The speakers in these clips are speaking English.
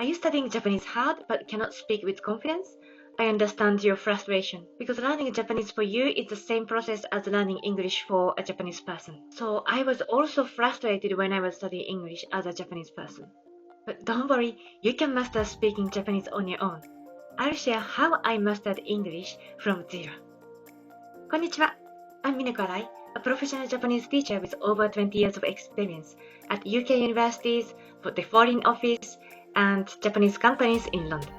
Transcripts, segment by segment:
Are you studying Japanese hard but cannot speak with confidence? I understand your frustration because learning Japanese for you is the same process as learning English for a Japanese person. So I was also frustrated when I was studying English as a Japanese person. But don't worry, you can master speaking Japanese on your own. I'll share how I mastered English from zero. Konnichiwa. I'm Mineko Arai, a professional Japanese teacher with over 20 years of experience at UK universities, for the Foreign Office, and Japanese companies in London.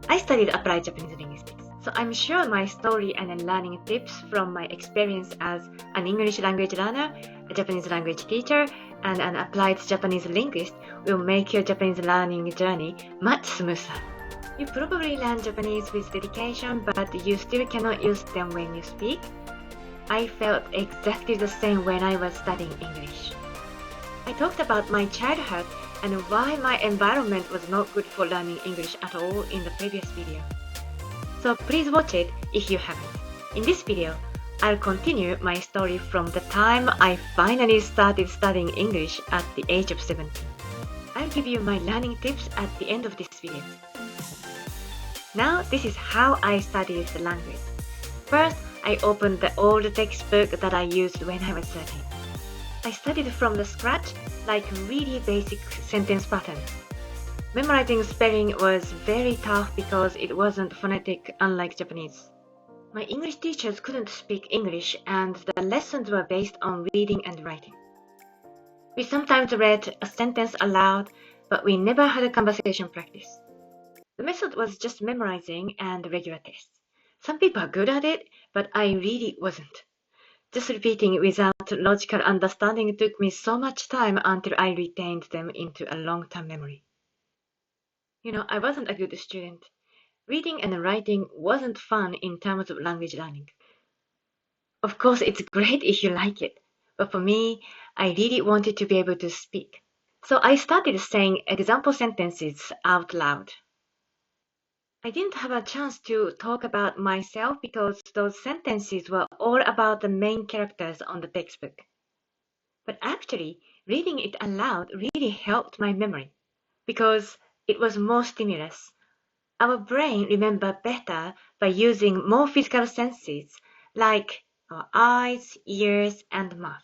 I studied Applied Japanese Linguistics, so I'm sure my story and learning tips from my experience as an English language learner, a Japanese language teacher, and an applied Japanese linguist will make your Japanese learning journey much smoother. You probably learn Japanese with dedication, but you still cannot use them when you speak. I felt exactly the same when I was studying English. I talked about my childhood and why my environment was not good for learning English at all in the previous video. So please watch it if you haven't. In this video, I'll continue my story from the time I finally started studying English at the age of 17. I'll give you my learning tips at the end of this video. Now, this is how I studied the language. First, I opened the old textbook that I used when I was 13. I studied from the scratch, like really basic sentence patterns. Memorizing spelling was very tough because it wasn't phonetic, unlike Japanese. My English teachers couldn't speak English, and the lessons were based on reading and writing. We sometimes read a sentence aloud, but we never had a conversation practice. The method was just memorizing and regular tests. Some people are good at it, but I really wasn't. Just repeating without logical understanding took me so much time until I retained them into a long-term memory. I wasn't a good student. Reading and writing wasn't fun in terms of language learning. Of course, it's great if you like it, but for me, I really wanted to be able to speak. So I started saying example sentences out loud. I didn't have a chance to talk about myself because those sentences were all about the main characters on the textbook. But actually, reading it aloud really helped my memory because it was more stimulus. Our brain remembers better by using more physical senses like our eyes, ears, and mouth.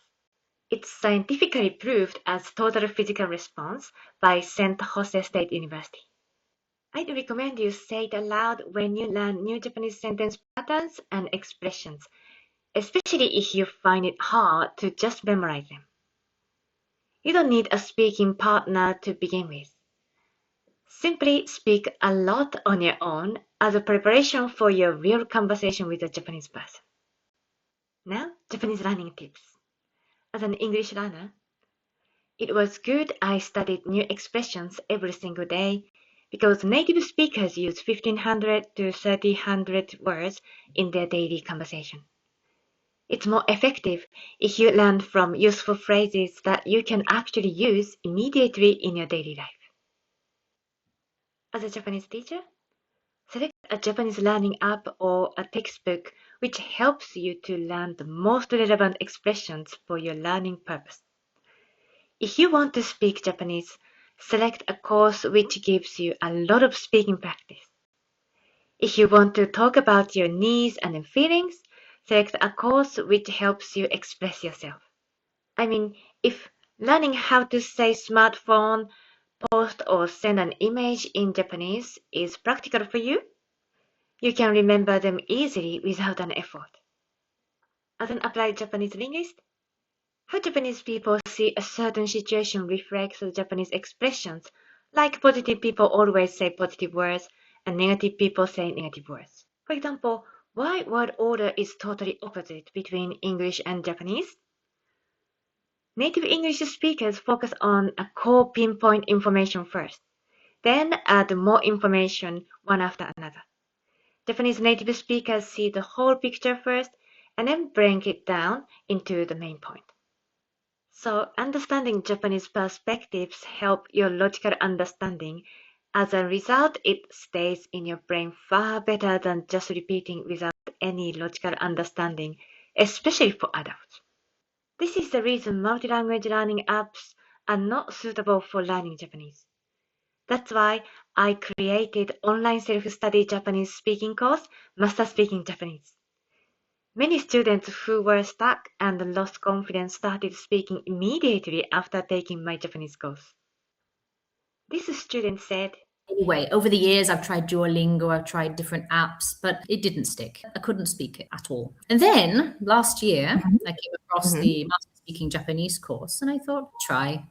It's scientifically proved as total physical response by St. Jose State University. I'd recommend you say it aloud when you learn new Japanese sentence patterns and expressions, especially if you find it hard to just memorize them. You don't need a speaking partner to begin with. Simply speak a lot on your own as a preparation for your real conversation with a Japanese person. Now, Japanese learning tips. As an English learner, it was good I studied new expressions every single day because native speakers use 1,500 to 3,000 words in their daily conversation. It's more effective if you learn from useful phrases that you can actually use immediately in your daily life. As a Japanese teacher, select a Japanese learning app or a textbook which helps you to learn the most relevant expressions for your learning purpose. If you want to speak Japanese, select a course which gives you a lot of speaking practice. If you want to talk about your needs and feelings, select a course which helps you express yourself. If learning how to say smartphone, post or send an image in Japanese is practical for you, you can remember them easily without an effort. As an applied Japanese linguist, how Japanese people see a certain situation reflects the Japanese expressions, like positive people always say positive words and negative people say negative words. For example, why word order is totally opposite between English and Japanese? Native English speakers focus on a core pinpoint information first, then add more information one after another. Japanese native speakers see the whole picture first and then break it down into the main point. So understanding Japanese perspectives help your logical understanding. As a result, it stays in your brain far better than just repeating without any logical understanding, especially for adults. This is the reason multi-language learning apps are not suitable for learning Japanese. That's why I created online self-study Japanese speaking course, Master Speaking Japanese. Many students who were stuck and lost confidence started speaking immediately after taking my Japanese course. This student said, Anyway, over the years, I've tried Duolingo, I've tried different apps, but it didn't stick. I couldn't speak it at all. And then last year, I came across the Master Speaking Japanese course and I thought, try,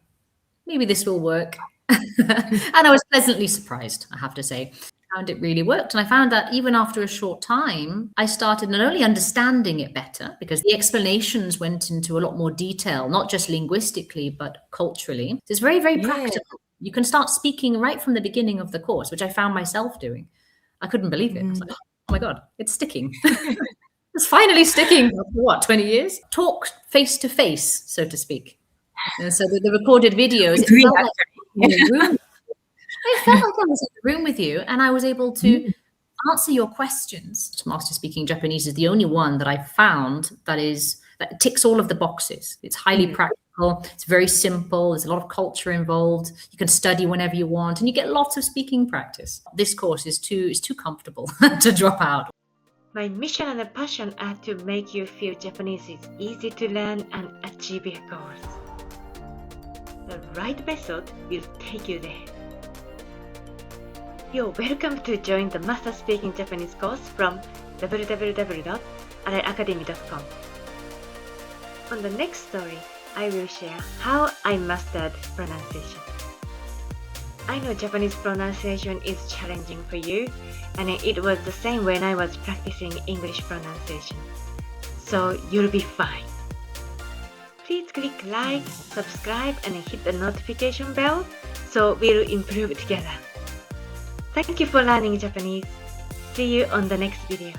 maybe this will work. And I was pleasantly surprised, I have to say. I found it really worked. And I found that even after a short time, I started not only understanding it better, because the explanations went into a lot more detail, not just linguistically, but culturally. So it's very, very practical. You can start speaking right from the beginning of the course, which I found myself doing. I couldn't believe it. I was like, oh my God, it's sticking. It's finally sticking after what, 20 years? Talk face to face, so to speak. And so the recorded videos, it felt like I was in the room. It felt like I was in the room with you, and I was able to answer your questions. Master Speaking Japanese is the only one that I found that ticks all of the boxes. It's highly practical. It's very simple. There's a lot of culture involved. You can study whenever you want, and you get lots of speaking practice. This course is too comfortable to drop out. My mission and passion are to make you feel Japanese is easy to learn and achieve your goals. The right method will take you there. You're welcome to join the Master Speaking Japanese course from www.araiacademy.com. On the next story, I will share how I mastered pronunciation. I know Japanese pronunciation is challenging for you, and it was the same when I was practicing English pronunciation. So you'll be fine. Please click like, subscribe, and hit the notification bell so we'll improve together. Thank you for learning Japanese. See you on the next video.